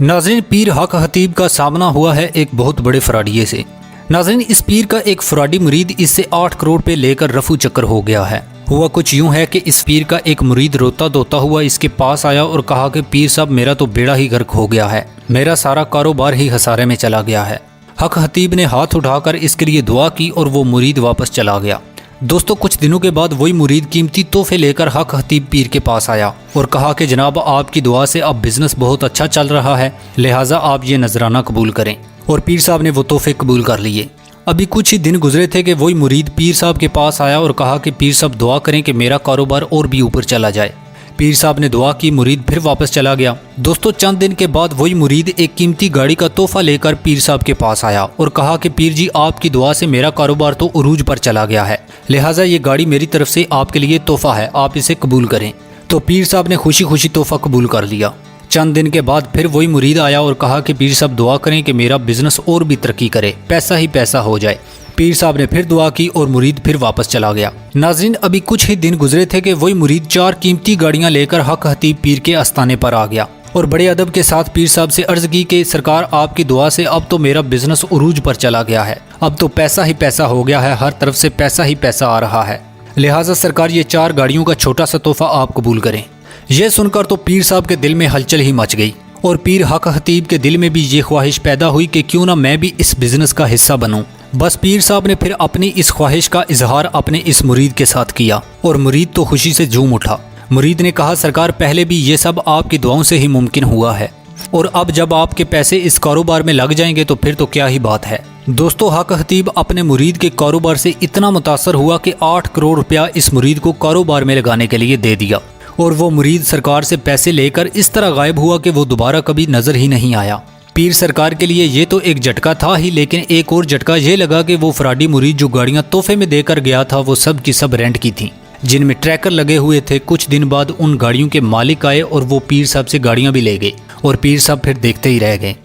नाज़रीन, पीर हक खतीब का सामना हुआ है एक बहुत बड़े फ्रॉडिये से। नाज़रीन, इस पीर का एक फ्रॉडी मुरीद इससे 8 करोड़ पे लेकर रफू चक्कर हो गया है। हुआ कुछ यूं है कि इस पीर का एक मुरीद रोता धोता हुआ इसके पास आया और कहा कि पीर साहब, मेरा तो बेड़ा ही गर्क हो गया है, मेरा सारा कारोबार ही खसारे में चला गया है। हक खतीब ने हाथ उठाकर इसके लिए दुआ की और वो मुरीद वापस चला गया। दोस्तों, कुछ दिनों के बाद वही मुरीद कीमती तोहफे लेकर हक खतीब पीर के पास आया और कहा कि जनाब, आपकी दुआ से अब बिजनेस बहुत अच्छा चल रहा है, लिहाजा आप ये नजराना कबूल करें। और पीर साहब ने वो तोहफे कबूल कर लिए। अभी कुछ ही दिन गुजरे थे कि वही मुरीद पीर साहब के पास आया और कहा कि पीर साहब, दुआ करें कि मेरा कारोबार और भी ऊपर चला जाए। पीर साहब ने दुआ की, मुरीद फिर वापस चला गया। दोस्तों, चंद दिन के बाद वही मुरीद एक कीमती गाड़ी का तोहफा लेकर पीर साहब के पास आया और कहा कि पीर जी, आपकी दुआ से मेरा कारोबार तो उरूज पर चला गया है, लिहाजा ये गाड़ी मेरी तरफ से आपके लिए तोहफा है, आप इसे कबूल करें। तो पीर साहब ने खुशी खुशी तोहफा कबूल कर लिया। चंद दिन के बाद फिर वही मुरीद आया और कहा कि पीर साहब, दुआ करें कि मेरा बिजनेस और भी तरक्की करे, पैसा ही पैसा हो जाए। पीर साहब ने फिर दुआ की और मुरीद फिर वापस चला गया। नाज़रीन, अभी कुछ ही दिन गुजरे थे कि वही मुरीद 4 कीमती गाड़ियां लेकर हक खतीब पीर के आस्थाने पर आ गया और बड़े अदब के साथ पीर साहब से अर्ज की कि सरकार, आपकी दुआ से अब तो मेरा बिजनेस उरूज पर चला गया है, अब तो पैसा ही पैसा हो गया है, हर तरफ से पैसा ही पैसा आ रहा है, लिहाजा सरकार ये 4 गाड़ियों का छोटा सा तोहफा आप कबूल करें। यह सुनकर तो पीर साहब के दिल में हलचल ही मच गई और पीर हक खतीब के दिल में भी ये ख्वाहिश पैदा हुई कि क्यों ना मैं भी इस बिजनेस का हिस्सा बनूं। बस पीर साहब ने फिर अपनी इस ख्वाहिश का इजहार अपने इस मुरीद के साथ किया और मुरीद तो खुशी से झूम उठा। मुरीद ने कहा, सरकार, पहले भी ये सब आपकी दुआओं से ही मुमकिन हुआ है और अब जब आपके पैसे इस कारोबार में लग जाएंगे तो फिर तो क्या ही बात है। दोस्तों, हक खतीब अपने मुरीद के कारोबार से इतना मुतासर हुआ कि 8 करोड़ रुपया इस मुरीद को कारोबार में लगाने के लिए दे दिया और वो मुरीद सरकार से पैसे लेकर इस तरह गायब हुआ कि वो दोबारा कभी नजर ही नहीं आया। पीर सरकार के लिए ये तो एक झटका था ही, लेकिन एक और झटका ये लगा कि वो फ्रॉडी मुरीद जो गाड़ियां तोहफे में देकर गया था वो सब की सब रेंट की थीं, जिनमें ट्रैकर लगे हुए थे। कुछ दिन बाद उन गाड़ियों के मालिक आए और वो पीर साहब से गाड़ियां भी ले गए और पीर साहब फिर देखते ही रह गए।